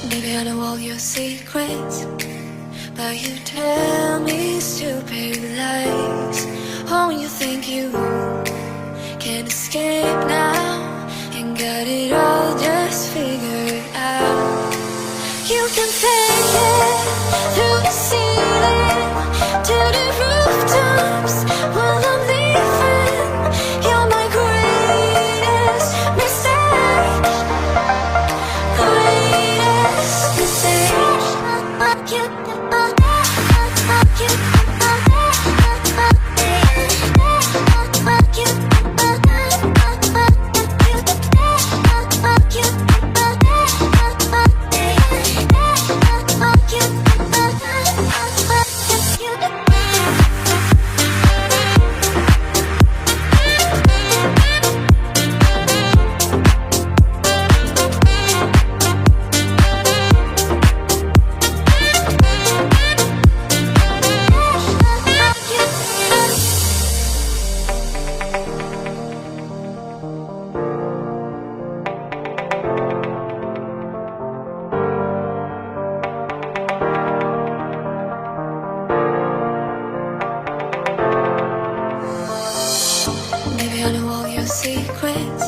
Baby, I know all your secrets, but you tell me stupid lies. Oh, you think you can escape now and got it all just figured out. You can fake it through the ceiling to the rooftops while I'm leaving. You're my greatest mistake, greatest mistake. Maybe I know all your secrets,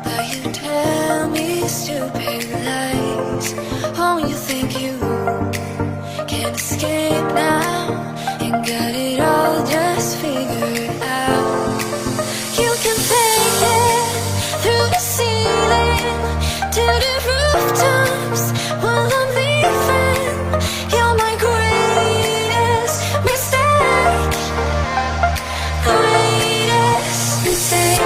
but you tell me stupid lies. Oh, you think you can escape now and got it all just figured out. You can fake it through the ceiling to the rooftops while I'm leaving. You're my greatest mistake, greatest mistake.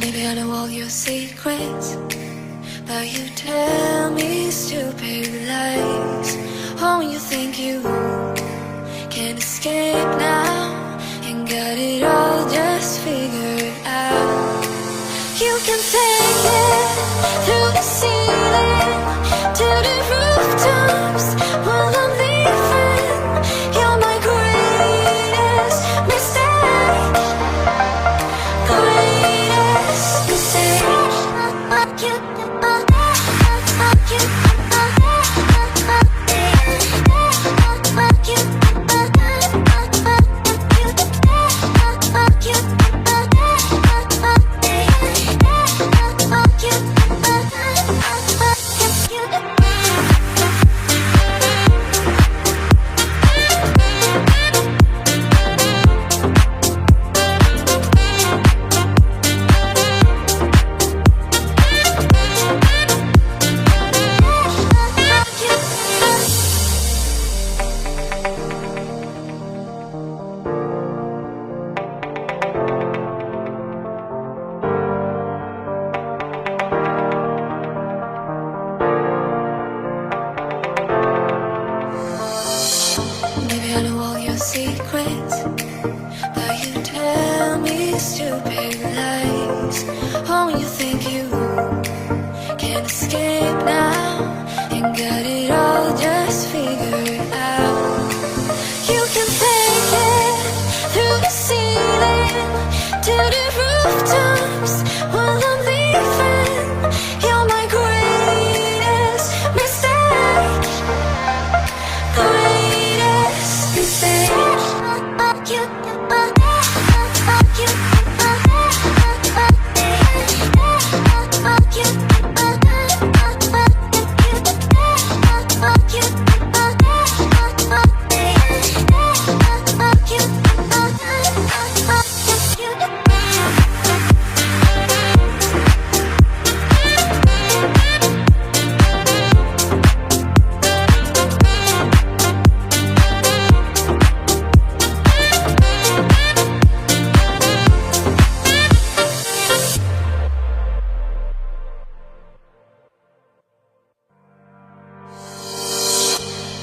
Baby, I know all your secrets, but you tell me stupid lies. Oh, you think you can escape now and got it all just figured out. You can take it through the ceiling to the rooftops while I'm leaving. You're my greatest mistake, greatest mistake. Maybe I know all your secrets, but you tell me stupid lies. Oh, you think you can escape now and got it all just figured out. You can take it through the ceiling to the rooftops while I'm leaving. You're my greatest mistake, greatest mistake.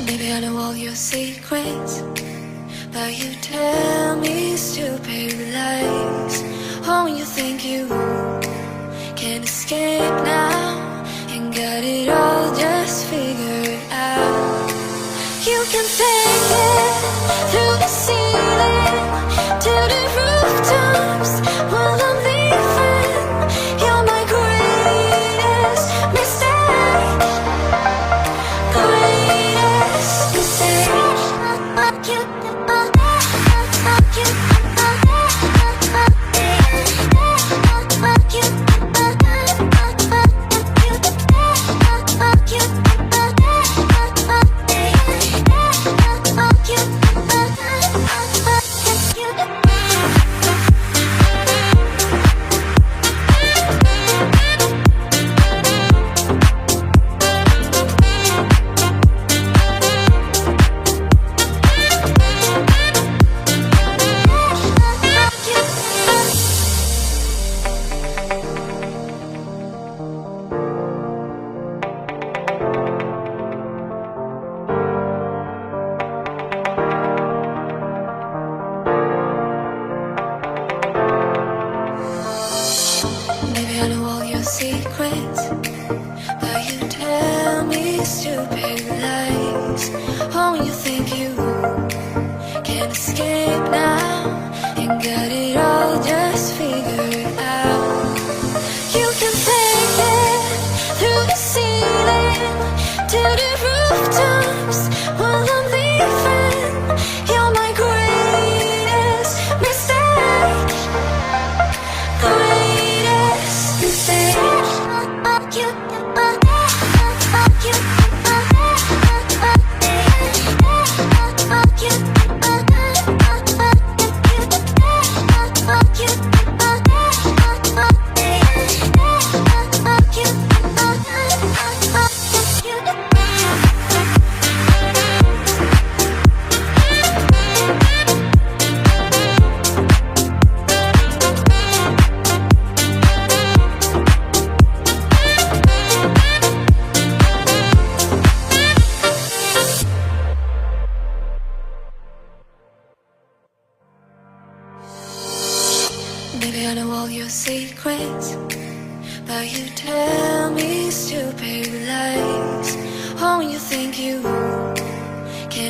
Maybe I know all your secrets, but you tell me stupid lies. Oh, you think you can escape now and got it all just figured out. You can take it through the ceiling to the rooftops while I'm leaving. You're my greatest mistake, greatest mistake. Maybe I know all your secrets, but you tell me stupid lies. Oh, you think you can escape now and got it all just figured out. You can take it through the ceiling to the rooftops while I'm leaving. You're my greatest mistake, greatest mistake. Baby, I know all your secrets, but you tell